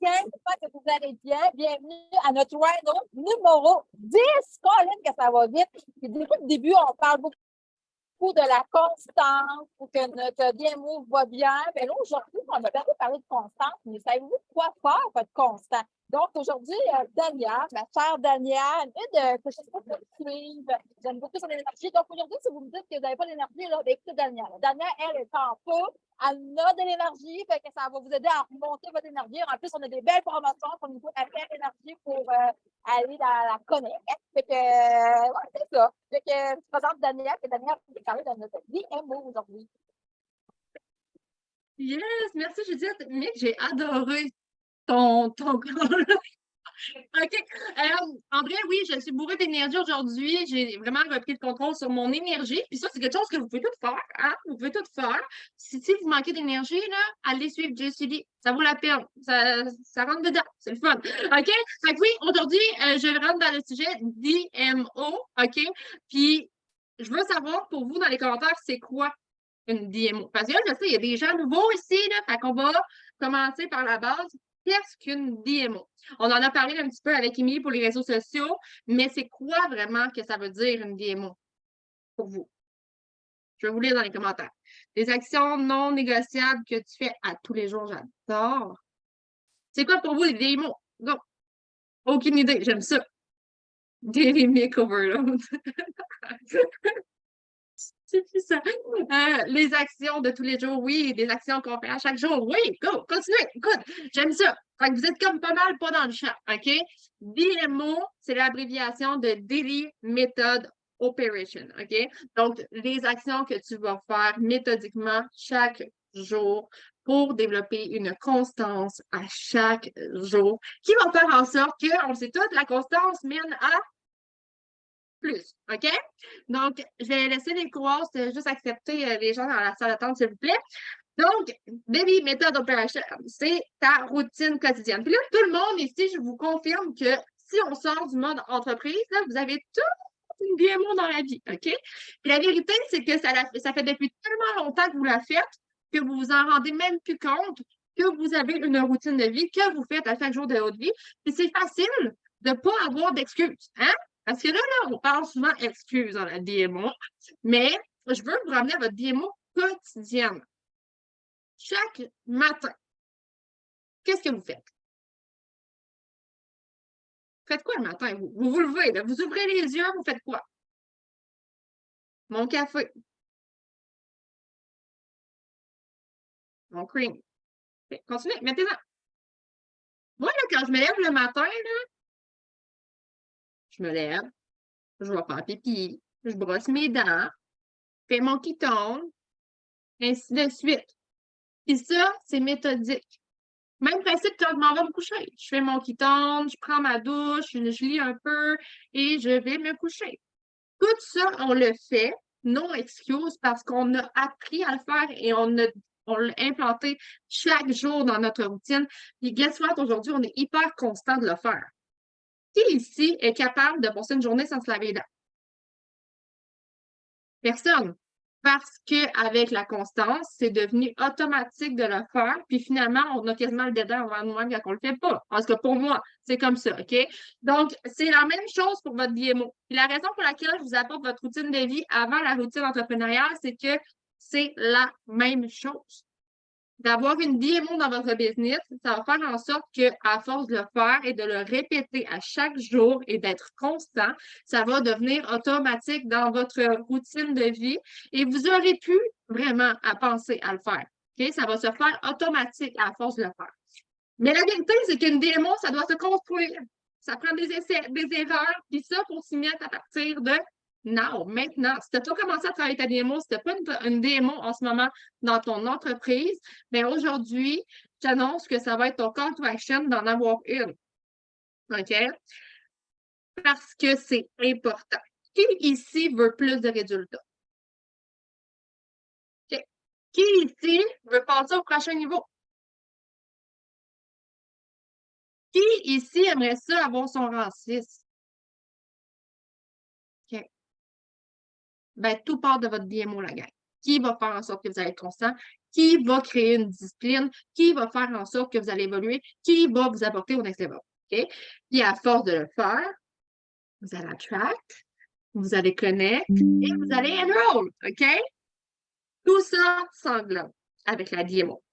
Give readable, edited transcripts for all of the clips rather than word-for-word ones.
bien, j'espère que vous allez bien. Bienvenue à notre rhino numéro 10. Colin, que ça va vite. Puis, depuis le début, on parle beaucoup de la constance pour que notre DMO va bien. Mais là, aujourd'hui, on a bien parlé de constance, mais savez-vous quoi faire pour être constant? Donc, aujourd'hui, Dania, ma chère Dania, que je ne sais pas si vous suivre, j'aime beaucoup son énergie. Donc, aujourd'hui, si vous me dites que vous n'avez pas d'énergie, là, ben, écoutez Dania. Dania, elle est en feu. Elle a de l'énergie, fait que ça va vous aider à remonter votre énergie. En plus, on a des belles promotions au niveau de la belle énergie pour aller dans la connect. Fait que, ouais, c'est ça. Fait que, je te présente Daniel, et Daniel, on va parler de notre DMO aujourd'hui. Yes, merci Judith. Mec, j'ai adoré ton OK. André, oui, je suis bourrée d'énergie aujourd'hui. J'ai vraiment repris le contrôle sur mon énergie. Puis ça, c'est quelque chose que vous pouvez tout faire. Hein? Vous pouvez tout faire. Si vous manquez d'énergie, là, allez suivre JCD. Ça vaut la peine. Ça rentre dedans. C'est le fun. OK? Fait que oui, aujourd'hui, je rentre dans le sujet DMO. OK? Puis, je veux savoir pour vous dans les commentaires, c'est quoi une DMO? Parce que là, je sais, il y a des gens nouveaux ici, là. Fait qu'on va commencer par la base. Qu'est-ce qu'une DMO? On en a parlé un petit peu avec Émilie pour les réseaux sociaux, mais c'est quoi vraiment que ça veut dire une DMO pour vous? Je vais vous lire dans les commentaires. Des actions non négociables que tu fais à tous les jours, j'adore. C'est quoi pour vous les DMO? Go! Aucune idée, j'aime ça. Daily makeover, là. C'est plus ça. Les actions de tous les jours, oui, des actions qu'on fait à chaque jour. Oui, go, continuez. Écoute, j'aime ça. Fait que vous êtes comme pas mal pas dans le champ, OK? DMO, c'est l'abréviation de Daily Method Operation, OK? Donc, les actions que tu vas faire méthodiquement chaque jour pour développer une constance à chaque jour qui va faire en sorte que, on le sait tous, la constance mène à plus, OK? Donc, je vais laisser les coureurs juste accepter les gens dans la salle d'attente, s'il vous plaît. Donc, Daily Method Operation, c'est ta routine quotidienne. Puis là, tout le monde ici, je vous confirme que si on sort du mode entreprise, là, vous avez toute une DMO dans la vie, OK? Puis la vérité, c'est que ça fait depuis tellement longtemps que vous la faites que vous vous en rendez même plus compte que vous avez une routine de vie que vous faites à chaque jour de votre vie. Puis c'est facile de ne pas avoir d'excuses, hein? Parce que là, on parle souvent excuses dans la DMO, mais je veux vous ramener à votre DMO quotidienne. Chaque matin, qu'est-ce que vous faites? Faites quoi le matin? Vous levez, là, vous ouvrez les yeux, vous faites quoi? Mon café. Mon cream. Continuez, mettez-en. Moi, là, quand je me lève le matin, là, je me lève, je vais faire pipi, je brosse mes dents, je fais mon ketone, ainsi de suite. Puis ça, c'est méthodique. Même principe quand je m'en vais me coucher. Je fais mon ketone, je prends ma douche, je lis un peu et je vais me coucher. Tout ça, on le fait, non excuse, parce qu'on a appris à le faire et on l'a implanté chaque jour dans notre routine. Puis, guess what, aujourd'hui, on est hyper constant de le faire. Qui ici est capable de passer une journée sans se laver les dents? Personne. Parce qu'avec la constance, c'est devenu automatique de le faire. Puis finalement, on a quasiment le dédain envers nous-mêmes quand on ne le fait pas. Parce que pour moi, c'est comme ça, OK? Donc, c'est la même chose pour votre DMO. Puis la raison pour laquelle je vous apporte votre routine de vie avant la routine entrepreneuriale, c'est que c'est la même chose. D'avoir une DMO dans votre business, ça va faire en sorte qu'à force de le faire et de le répéter à chaque jour et d'être constant, ça va devenir automatique dans votre routine de vie et vous aurez plus vraiment à penser à le faire. Okay? Ça va se faire automatique à force de le faire. Mais la vérité, c'est qu'une DMO, ça doit se construire. Ça prend des essais, des erreurs, puis ça, pour s'y mettre à partir de now, maintenant. Si tu n'as pas commencé à travailler ta DMO, si tu n'as pas une DMO en ce moment dans ton entreprise, bien aujourd'hui, j'annonce que ça va être ton call to action d'en avoir une. OK? Parce que c'est important. Qui ici veut plus de résultats? OK? Qui ici veut passer au prochain niveau? Qui ici aimerait ça avoir son rang 6? OK. Ben, tout part de votre DMO, la gang. Qui va faire en sorte que vous allez être constant? qui va créer une discipline, qui va faire en sorte que vous allez évoluer, qui va vous apporter au next level. OK? Puis à force de le faire, vous allez attract, vous allez connect et vous allez enroll. OK? Tout ça s'englobe avec la DMO.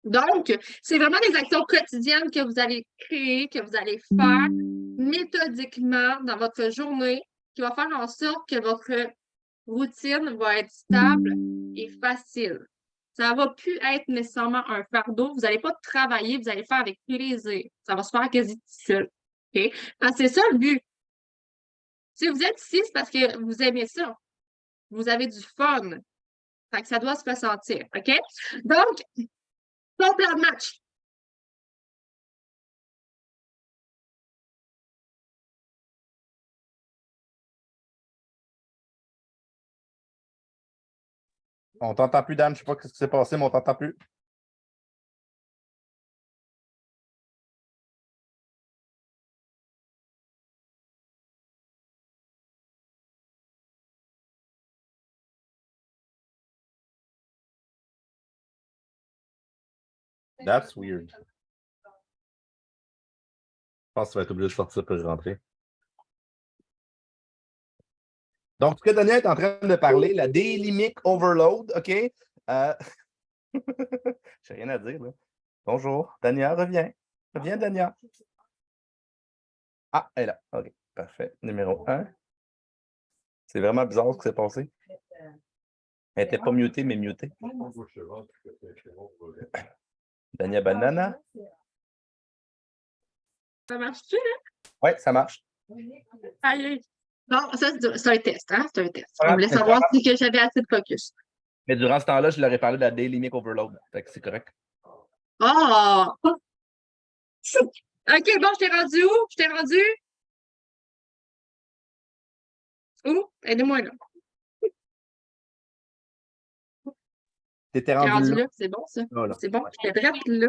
Donc, c'est vraiment des actions quotidiennes que vous allez créer, que vous allez faire méthodiquement dans votre journée, qui va faire en sorte que votre routine va être stable et facile. Ça ne va plus être nécessairement un fardeau. Vous n'allez pas travailler, vous allez faire avec plaisir. Ça va se faire quasi tout seul. OK? Parce que c'est ça le but. Si vous êtes ici, c'est parce que vous aimez ça. Vous avez du fun. Fait que ça doit se ressentir. OK? Donc, ton plan de match. On t'entend plus, Dan. Je sais pas ce qui s'est passé, mais on t'entend plus. That's weird. Je pense que tu vas être obligé de sortir pour rentrer. Donc, ce que Daniel est en train de parler, la Daily Overload, OK? J'ai rien à dire, là. Bonjour. Dania, reviens. Reviens, Dania. Ah, elle est là. OK, parfait. Numéro 1. C'est vraiment bizarre ce qui s'est passé. Elle n'était pas mutée, mais mutée. Dania Banana. Ça marche-tu, là? Oui, ça marche. Allez. Bon, ça, c'est un test, hein? C'est un test. Ouais, On voulait c'est savoir ça. si que j'avais assez de focus. Mais durant ce temps-là, je leur ai parlé de la Daily Overload. Fait que c'est correct. Ah! OK, bon, je t'ai rendu où? Je t'ai rendu où? Aidez-moi là. T'étais Je t'ai rendu rendu là. là, c'est bon ça? Là. C'est bon, j'étais direct là.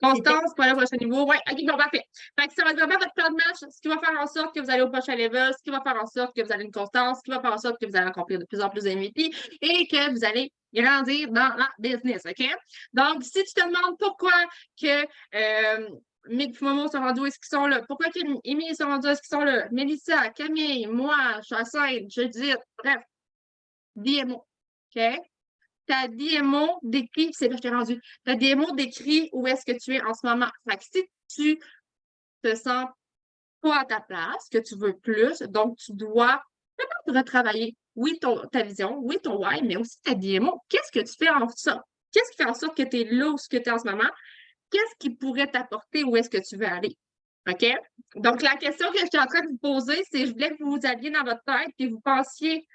Constance pour aller au prochain niveau. Oui, OK, bon, parfait. Fait que ça va être vraiment votre plan de match, ce qui va faire en sorte que vous allez au prochain level, ce qui va faire en sorte que vous avez une constance, ce qui va faire en sorte que vous allez accomplir de plus en plus de MVP et que vous allez grandir dans la business, OK? Donc, si tu te demandes pourquoi que Mick et Momo sont rendus où est-ce qu'ils sont là, pourquoi que Émilie sont rendus où est-ce qu'ils sont là, Mélissa, Camille, moi, Chassagne, Judith, bref, DMO, OK? Ta DMO décrit, c'est là que je t'ai rendu, ta DMO décrit où est-ce que tu es en ce moment. Fait que si tu te sens pas à ta place, que tu veux plus, donc tu dois peut-être retravailler, oui, ta vision, oui, ton why, mais aussi ta DMO. Qu'est-ce que tu fais en ça? Qu'est-ce qui fait en sorte que tu es là où tu es en ce moment? Qu'est-ce qui pourrait t'apporter où est-ce que tu veux aller? OK? Donc, la question que je suis en train de vous poser, c'est je voulais que vous alliez dans votre tête et vous pensiez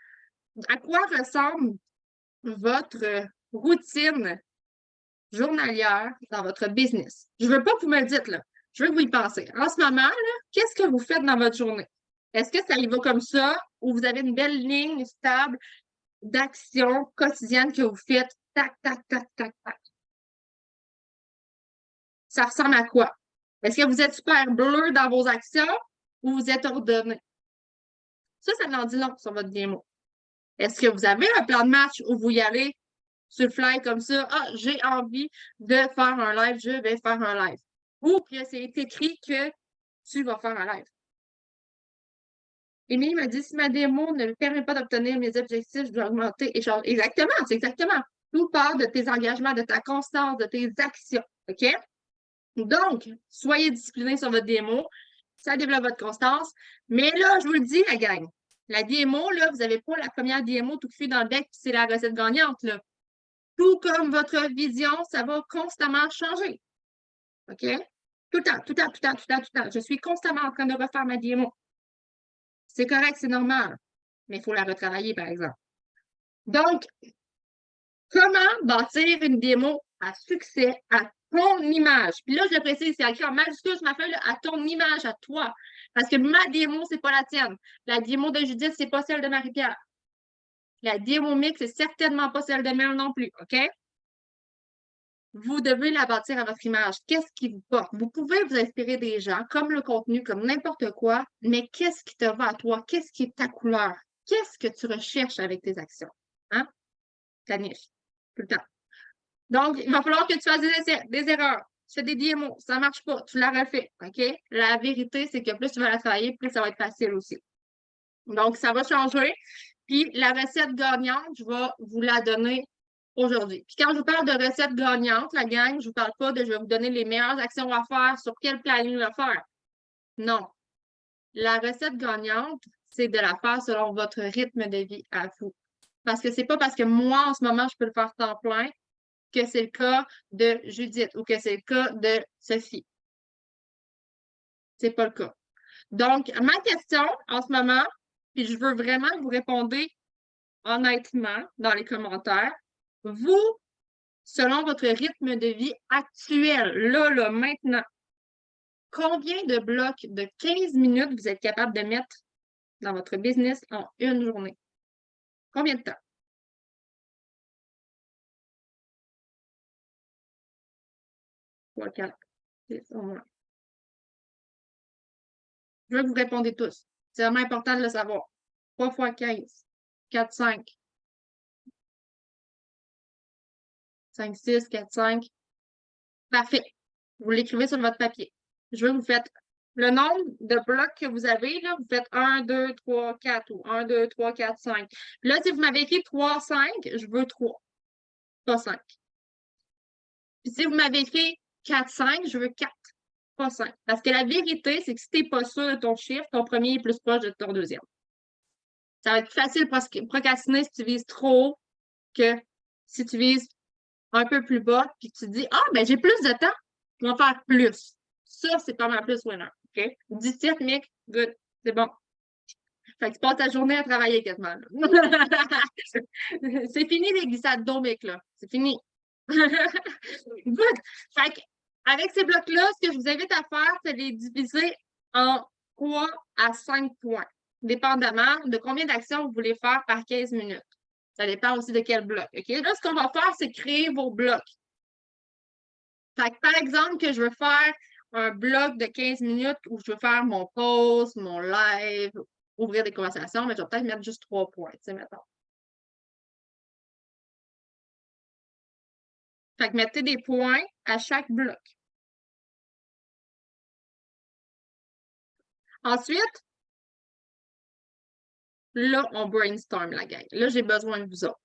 à quoi ressemble votre routine journalière dans votre business. Je ne veux pas que vous me le dites, là. Je veux que vous y pensez. En ce moment, là, qu'est-ce que vous faites dans votre journée? Est-ce que ça y va comme ça ou vous avez une belle ligne stable d'action quotidienne que vous faites tac, tac, tac, tac, tac? Ça ressemble à quoi? Est-ce que vous êtes super bleu dans vos actions ou vous êtes ordonné? Ça en dit long sur votre démo. Est-ce que vous avez un plan de match où vous y allez sur le fly comme ça? Ah, j'ai envie de faire un live, je vais faire un live. Ou que c'est écrit que tu vas faire un live. Émilie m'a dit, si ma démo ne me permet pas d'obtenir mes objectifs, je dois augmenter et changer. Exactement, c'est exactement. Tout part de tes engagements, de ta constance, de tes actions. OK? Donc, soyez disciplinés sur votre démo. Ça développe votre constance. Mais là, je vous le dis, la gang, la démo, là, vous n'avez pas la première démo tout cuit dans le bec, puis c'est la recette gagnante, là. Tout comme votre vision, ça va constamment changer. OK? Tout le temps, tout le temps, tout le temps, tout le temps, tout le temps. Je suis constamment en train de refaire ma démo. C'est correct, c'est normal, mais il faut la retravailler, par exemple. Donc, comment bâtir une démo à succès à ton image? Puis là, je le précise, c'est écrit en majuscule sur ma feuille, là, à ton image, à toi. Parce que ma démo, c'est pas la tienne. La démo de Judith, c'est pas celle de Marie-Pierre. La démo mix, c'est certainement pas celle de Mel non plus, OK? Vous devez la bâtir à votre image. Qu'est-ce qui vous porte? Vous pouvez vous inspirer des gens, comme le contenu, comme n'importe quoi, mais qu'est-ce qui te va à toi? Qu'est-ce qui est ta couleur? Qu'est-ce que tu recherches avec tes actions? Hein? Planifier. Tout le temps. Donc, il va falloir que tu fasses des erreurs. Tu fais des DMO, ça ne marche pas, tu la refais. OK? La vérité, c'est que plus tu vas la travailler, plus ça va être facile aussi. Donc, ça va changer. Puis, la recette gagnante, je vais vous la donner aujourd'hui. Puis, quand je vous parle de recette gagnante, la gang, je ne vous parle pas de je vais vous donner les meilleures actions à faire, sur quel planning le faire. Non. La recette gagnante, c'est de la faire selon votre rythme de vie à vous. Parce que c'est pas parce que moi, en ce moment, je peux le faire temps plein que c'est le cas de Judith ou que c'est le cas de Sophie. C'est pas le cas. Donc, ma question en ce moment, puis je veux vraiment que vous répondez honnêtement dans les commentaires. Vous, selon votre rythme de vie actuel, là, maintenant, combien de blocs de 15 minutes vous êtes capable de mettre dans votre business en une journée? Combien de temps? 3, 4, 6, au moins. Je veux que vous répondez tous. C'est vraiment important de le savoir. 3 fois 15, 4, 5, 5, 6, 4, 5. Parfait. Vous l'écrivez sur votre papier. Je veux que vous faites le nombre de blocs que vous avez, là, vous faites 1, 2, 3, 4 ou 1, 2, 3, 4, 5. Là, si vous m'avez écrit 3, 5, je veux 3, pas 5. Puis si vous m'avez écrit 4, 5, je veux 4, pas 5. Parce que la vérité, c'est que si tu n'es pas sûr de ton chiffre, ton premier est plus proche de ton deuxième. Ça va être plus facile de procrastiner si tu vises trop haut que si tu vises un peu plus bas, puis que tu te dis, ah, ben j'ai plus de temps, je vais faire plus. Ça, c'est pas mal plus winner. OK? 17, mec, good, c'est bon. Fait que tu passes ta journée à travailler quasiment. C'est fini les glissades d'eau, mec, là. C'est fini. Good. Fait que, avec ces blocs-là, ce que je vous invite à faire, c'est de les diviser en 3 à 5 points, dépendamment de combien d'actions vous voulez faire par 15 minutes. Ça dépend aussi de quel bloc. OK? Là, ce qu'on va faire, c'est créer vos blocs. Fait que, par exemple, que je veux faire un bloc de 15 minutes où je veux faire mon post, mon live, ouvrir des conversations, mais je vais peut-être mettre juste 3 points, tu sais, mettons. Fait que mettez des points à chaque bloc. Ensuite, là, on brainstorm la gang. Là, j'ai besoin de vous autres.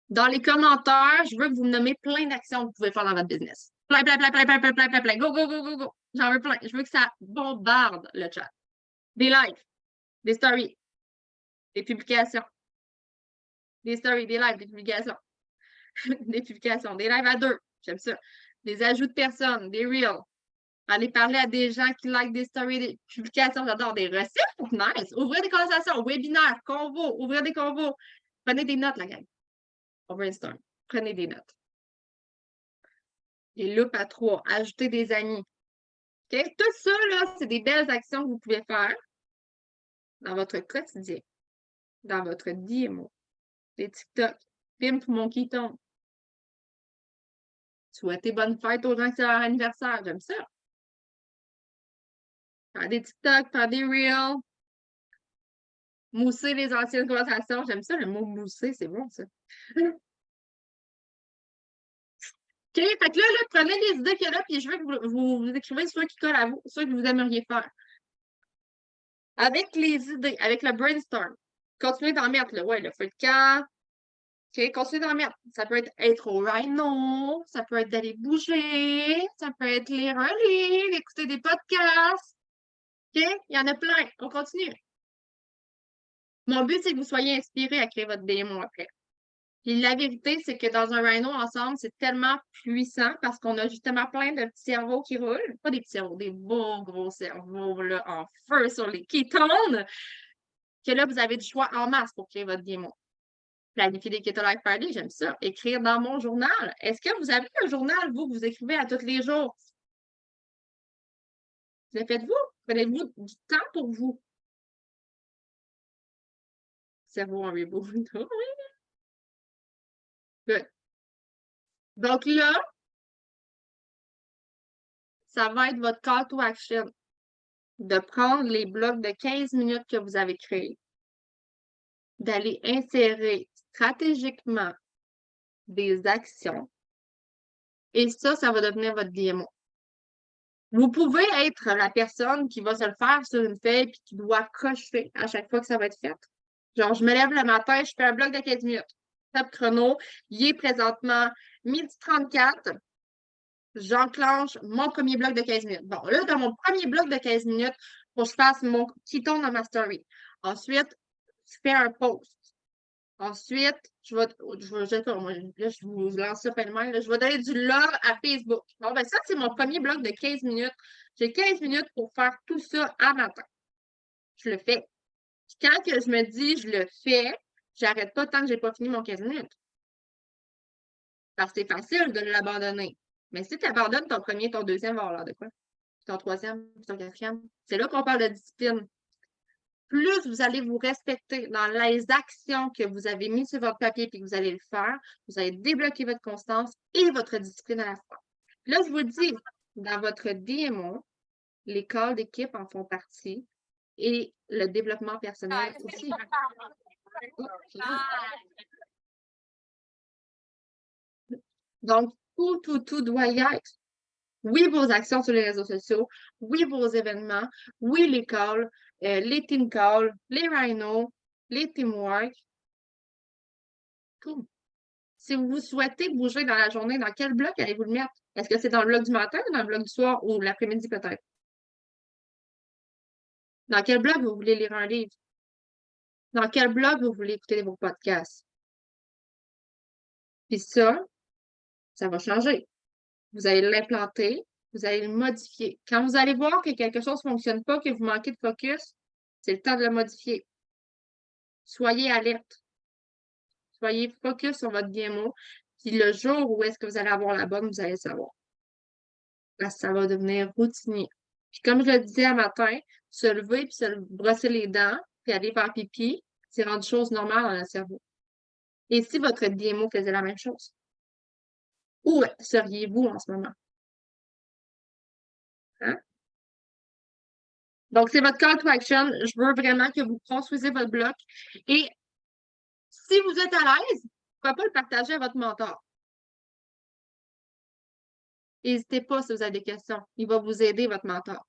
Dans les commentaires, je veux que vous me nommez plein d'actions que vous pouvez faire dans votre business. Plein, plein, plein, plein, plein, plein, plein, plein, plein. Go, go, go, go, go. J'en veux plein. Je veux que ça bombarde le chat. Des lives, des stories, des publications, des stories, des lives, des publications, des publications, des lives à 2. J'aime ça. Des ajouts de personnes, des reels. Aller parler à des gens qui like des stories, des publications, j'adore des recettes. Nice. Ouvrir des conversations, webinaires, convos, ouvrir des convos. Prenez des notes, la gang. On brainstorm. Prenez des notes. Les loupes à 3. Ajouter des amis. OK? Tout ça, là, c'est des belles actions que vous pouvez faire dans votre quotidien, dans votre DMO, des TikTok. Pimp mon keton. Souhaiter bonne fête aux gens qui sont leur anniversaire. J'aime ça. Faire des TikTok, faire des reels. Mousser les anciennes conversations. J'aime ça, le mot mousser, c'est bon, ça. OK, fait que là, prenez les idées qu'il y a là, puis je veux que vous écrivez ceux qui collent à vous, ceux que vous aimeriez faire. Avec les idées, avec le brainstorm, continuez d'en mettre, là. Ouais, le feu de camp. OK, continuez d'en mettre. Ça peut être au rhino, ça peut être d'aller bouger, ça peut être lire un livre, écouter des podcasts. OK, il y en a plein. On continue. Mon but, c'est que vous soyez inspirés à créer votre démon après. Puis la vérité, c'est que dans un rhino ensemble, c'est tellement puissant parce qu'on a justement plein de petits cerveaux qui roulent. Pas des petits cerveaux, des beaux gros cerveaux là, en feu sur les ketones. Que là, vous avez du choix en masse pour créer votre démon. Planifier des Keto Life Party, j'aime ça. Écrire dans mon journal. Est-ce que vous avez un journal, vous, que vous écrivez à tous les jours? Le faites-vous? Prenez-vous du temps pour vous? Cerveau en reboot. Good. Donc là, ça va être votre call to action de prendre les blocs de 15 minutes que vous avez créés, d'aller insérer stratégiquement des actions Et ça va devenir votre DMO. Vous pouvez être la personne qui va se le faire sur une feuille et qui doit cocher à chaque fois que ça va être fait. Genre, je me lève le matin, je fais un bloc de 15 minutes. Top chrono, il est présentement 12h34. J'enclenche mon premier bloc de 15 minutes. Bon, là, dans mon premier bloc de 15 minutes, il faut que je fasse mon keystone dans ma story. Ensuite, je fais un post. Ensuite, là, je vous lance ça pêle-mêle, là, je vais donner du love à Facebook. Bon, ben ça, c'est mon premier bloc de 15 minutes. J'ai 15 minutes pour faire tout ça à matin. Je le fais. Puis quand que je me dis je le fais, j'arrête pas tant que j'ai pas fini mon 15 minutes. Parce que c'est facile de l'abandonner. Mais si tu abandonnes ton premier, ton deuxième va avoir l'air de quoi? Ton troisième, ton quatrième. C'est là qu'on parle de discipline. Plus vous allez vous respecter dans les actions que vous avez mises sur votre papier et que vous allez le faire, vous allez débloquer votre constance et votre discipline à la fois. Là, je vous dis, dans votre DMO, les calls d'équipe en font partie et le développement personnel aussi. Donc, tout doit y être. Oui, vos actions sur les réseaux sociaux, oui, vos événements, oui, les calls, les team calls, les rhinos, les teamwork. Cool. Si vous souhaitez bouger dans la journée, dans quel bloc allez-vous le mettre? Est-ce que c'est dans le bloc du matin, dans le bloc du soir ou l'après-midi peut-être? Dans quel bloc vous voulez lire un livre? Dans quel bloc vous voulez écouter vos podcasts? Puis ça va changer. Vous allez l'implanter, vous allez le modifier. Quand vous allez voir que quelque chose ne fonctionne pas, que vous manquez de focus, c'est le temps de le modifier. Soyez alerte. Soyez focus sur votre DMO. Puis le jour où est-ce que vous allez avoir la bonne, vous allez le savoir. Là, ça va devenir routinier. Puis comme je le disais un matin, se lever puis se brosser les dents, puis aller faire pipi, c'est rendre chose normale dans le cerveau. Et si votre DMO faisait la même chose? Où seriez-vous en ce moment? Hein? Donc, c'est votre call to action. Je veux vraiment que vous construisez votre bloc. Et si vous êtes à l'aise, pourquoi pas le partager à votre mentor? N'hésitez pas si vous avez des questions. Il va vous aider, votre mentor.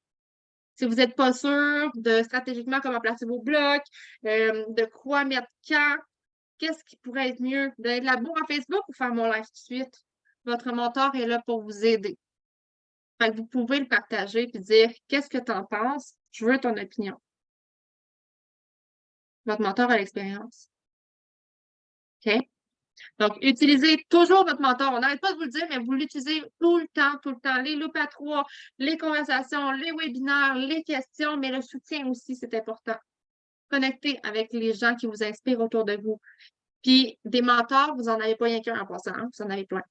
Si vous n'êtes pas sûr de stratégiquement comment placer vos blocs, de quoi mettre quand, qu'est-ce qui pourrait être mieux? Donner de la bourre à Facebook ou faire mon live tout de suite? Votre mentor est là pour vous aider. Fait que vous pouvez le partager et dire qu'est-ce que tu en penses? Je veux ton opinion. Votre mentor a l'expérience. OK? Donc, utilisez toujours votre mentor. On n'arrête pas de vous le dire, mais vous l'utilisez tout le temps, tout le temps. Les loupes à 3, les conversations, les webinaires, les questions, mais le soutien aussi, c'est important. Connectez avec les gens qui vous inspirent autour de vous. Puis, des mentors, vous n'en avez pas rien qu'un en passant, hein? Vous en avez plein.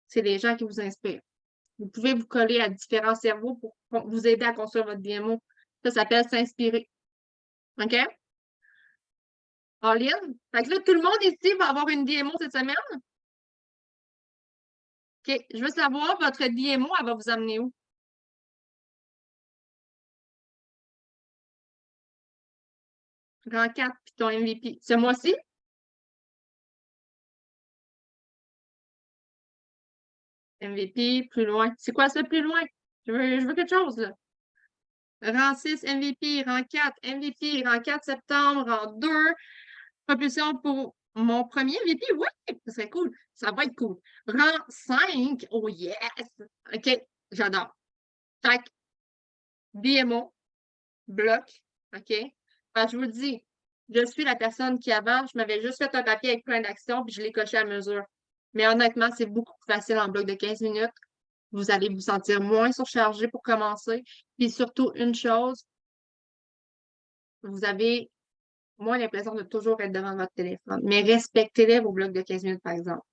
C'est les gens qui vous inspirent. Vous pouvez vous coller à différents cerveaux pour vous aider à construire votre DMO. Ça s'appelle s'inspirer. OK? Pauline? Fait que là, tout le monde ici va avoir une DMO cette semaine? OK. Je veux savoir, votre DMO, elle va vous amener où? Rang 4, puis ton MVP. Ce mois-ci? MVP, plus loin. C'est quoi ça, plus loin? Je veux quelque chose, là. Rang 6, MVP. Rang 4, MVP. Rang 4, septembre. Rang 2, propulsion pour mon premier MVP. Oui, ça serait cool. Ça va être cool. Rang 5, oh yes! OK, j'adore. Fait que, DMO, bloc, OK? Ben, je vous le dis, je suis la personne qui, avant, je m'avais juste fait un papier avec plein d'actions, puis je l'ai coché à mesure. Mais honnêtement, c'est beaucoup plus facile en bloc de 15 minutes. Vous allez vous sentir moins surchargé pour commencer. Puis surtout, une chose, vous avez moins l'impression de toujours être devant votre téléphone. Mais respectez-les vos blocs de 15 minutes, par exemple.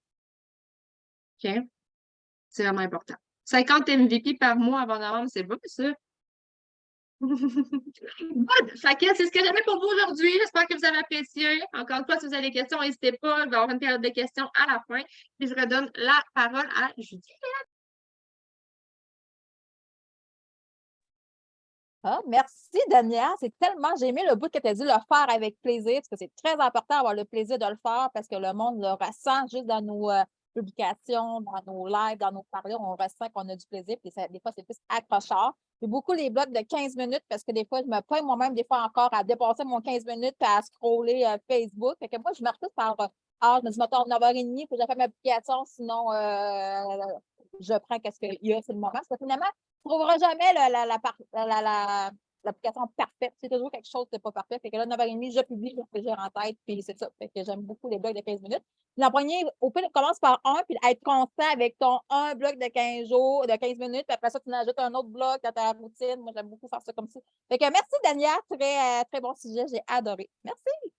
OK? C'est vraiment important. 50 MVP par mois avant novembre, c'est beau, ça. Good! Fait que c'est ce que j'avais pour vous aujourd'hui. J'espère que vous avez apprécié. Encore une fois, si vous avez des questions, n'hésitez pas. Il va y avoir une période de questions à la fin. Puis je redonne la parole à Juliette. Ah, merci, Danielle. C'est tellement, j'ai aimé le bout que tu as dit le faire avec plaisir, parce que c'est très important d'avoir le plaisir de le faire parce que le monde le ressent juste dans publications, dans nos lives, dans nos parler, on ressent qu'on a du plaisir. Puis des fois, c'est plus accrocheur. J'ai beaucoup les blogs de 15 minutes parce que des fois, je me pogne moi-même, des fois encore, à dépasser mon 15 minutes et à scroller Facebook. Fait que moi, je me retrouve par je me dis, mettons, 9h30, il faut que je fasse ma publication, sinon je prends qu'est-ce qu'il y a, c'est le moment. Parce que finalement, tu ne trouveras jamais l'application parfaite. C'est toujours quelque chose de pas parfait. Fait que là, 9h30, je publie ce que j'ai en tête, puis c'est ça. Fait que j'aime beaucoup les blogs de 15 minutes. L'an premier, au pire, commence par un, puis être constant avec ton un bloc de 15 jours, de 15 minutes, puis après ça, tu en ajoutes un autre bloc dans ta routine. Moi, j'aime beaucoup faire ça comme ça. Fait que merci, Dania. Très, très bon sujet. J'ai adoré. Merci.